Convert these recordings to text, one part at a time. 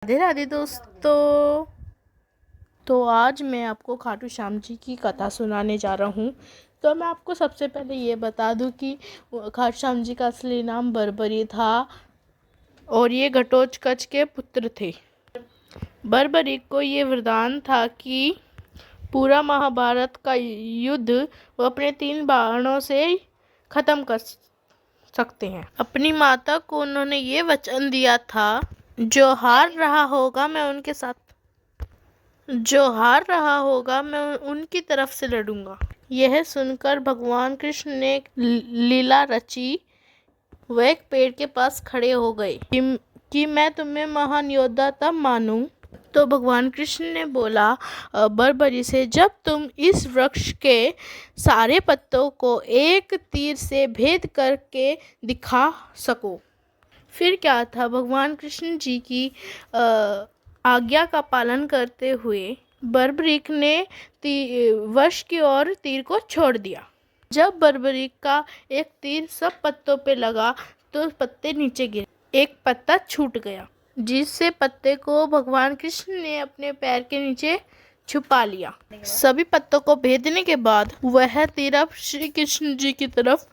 राधे राधे दोस्तों। तो आज मैं आपको खाटू श्याम जी की कथा सुनाने जा रहा हूँ। तो मैं आपको सबसे पहले ये बता दूँ कि खाटू श्याम जी का असली नाम बरबरी था और ये घटोत्कच के पुत्र थे। बरबरी को ये वरदान था कि पूरा महाभारत का युद्ध वो अपने 3 बाणों से ख़त्म कर सकते हैं। अपनी माता को उन्होंने ये वचन दिया था, जो हार रहा होगा मैं उनकी तरफ से लड़ूंगा। यह सुनकर भगवान कृष्ण ने एक लीला रची। वह एक पेड़ के पास खड़े हो गए कि मैं तुम्हें महान योद्धा तब मानूं। तो भगवान कृष्ण ने बोला बरबरी से, जब तुम इस वृक्ष के सारे पत्तों को एक तीर से भेद करके दिखा सको। फिर क्या था, भगवान कृष्ण जी की आज्ञा का पालन करते हुए बरबरीक ने वृक्ष की ओर तीर को छोड़ दिया। जब बरबरीक का एक तीर सब पत्तों पे लगा तो पत्ते नीचे गिरे। एक पत्ता छूट गया, जिससे पत्ते को भगवान कृष्ण ने अपने पैर के नीचे छुपा लिया। सभी पत्तों को भेदने के बाद वह तीर अब श्री कृष्ण जी की तरफ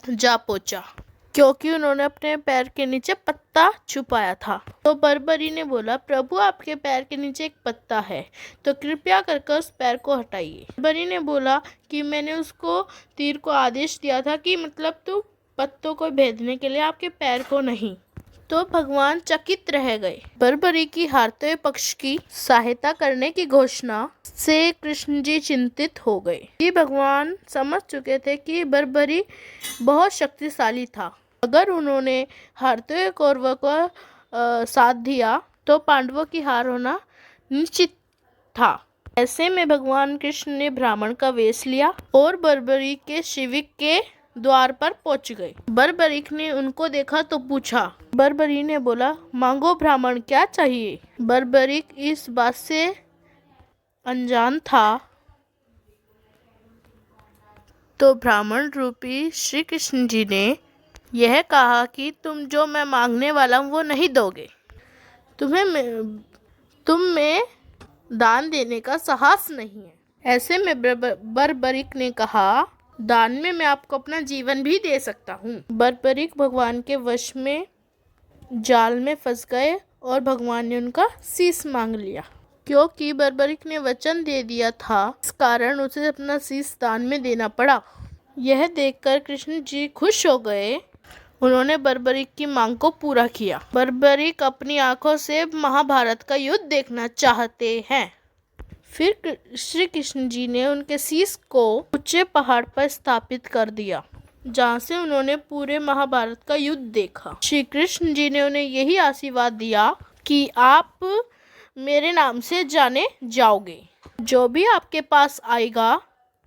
जा पहुंचा, क्योंकि उन्होंने अपने पैर के नीचे पत्ता छुपाया था। तो बरबरी ने बोला, प्रभु आपके पैर के नीचे एक पत्ता है, तो कृपया करके उस पैर को हटाइए। बरबरी ने बोला कि मैंने उसको तीर को आदेश दिया था कि मतलब तो पत्तों को भेदने के लिए, आपके पैर को नहीं। तो भगवान चकित रह गए। बरबरी की हारते हुए पक्ष की सहायता करने की घोषणा से कृष्ण जी चिंतित हो गए। ये भगवान समझ चुके थे कि बरबरी बहुत शक्तिशाली था। अगर उन्होंने हारते हुए कौरवों को साथ दिया तो पांडवों की हार होना निश्चित था। ऐसे में भगवान कृष्ण ने ब्राह्मण का वेश लिया और बरबरी के शिविर के द्वार पर पहुंच गए। बरबरीक ने उनको देखा तो पूछा। बरबरी ने बोला, मांगो ब्राह्मण, क्या चाहिए। बरबरीक इस बात से अनजान था। तो ब्राह्मण रूपी श्री कृष्ण जी ने यह कहा कि तुम जो मैं मांगने वाला हूँ वो नहीं दोगे। तुम में दान देने का साहस नहीं है। ऐसे में बरबरीक ने कहा, दान में मैं आपको अपना जीवन भी दे सकता हूँ। बरबरीक भगवान के वश में जाल में फंस गए और भगवान ने उनका शीश मांग लिया। क्योंकि बरबरीक ने वचन दे दिया था, इस कारण उसे अपना शीश दान में देना पड़ा। यह देखकर कृष्ण जी खुश हो गए। उन्होंने बरबरीक की मांग को पूरा किया। बरबरीक अपनी आंखों से महाभारत का युद्ध देखना चाहते हैं। फिर श्री कृष्ण जी ने उनके शीश को ऊंचे पहाड़ पर स्थापित कर दिया, जहाँ से उन्होंने पूरे महाभारत का युद्ध देखा। श्री कृष्ण जी ने उन्हें यही आशीर्वाद दिया कि आप मेरे नाम से जाने जाओगे। जो भी आपके पास आएगा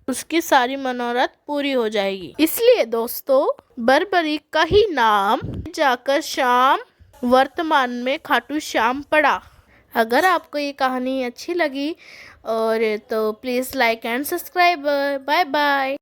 उसकी सारी मनोरथ पूरी हो जाएगी। इसलिए दोस्तों, बरबरीक का ही नाम जाकर श्याम वर्तमान में खाटू श्याम पड़ा। अगर आपको ये कहानी अच्छी लगी और तो please like and subscribe. Bye bye.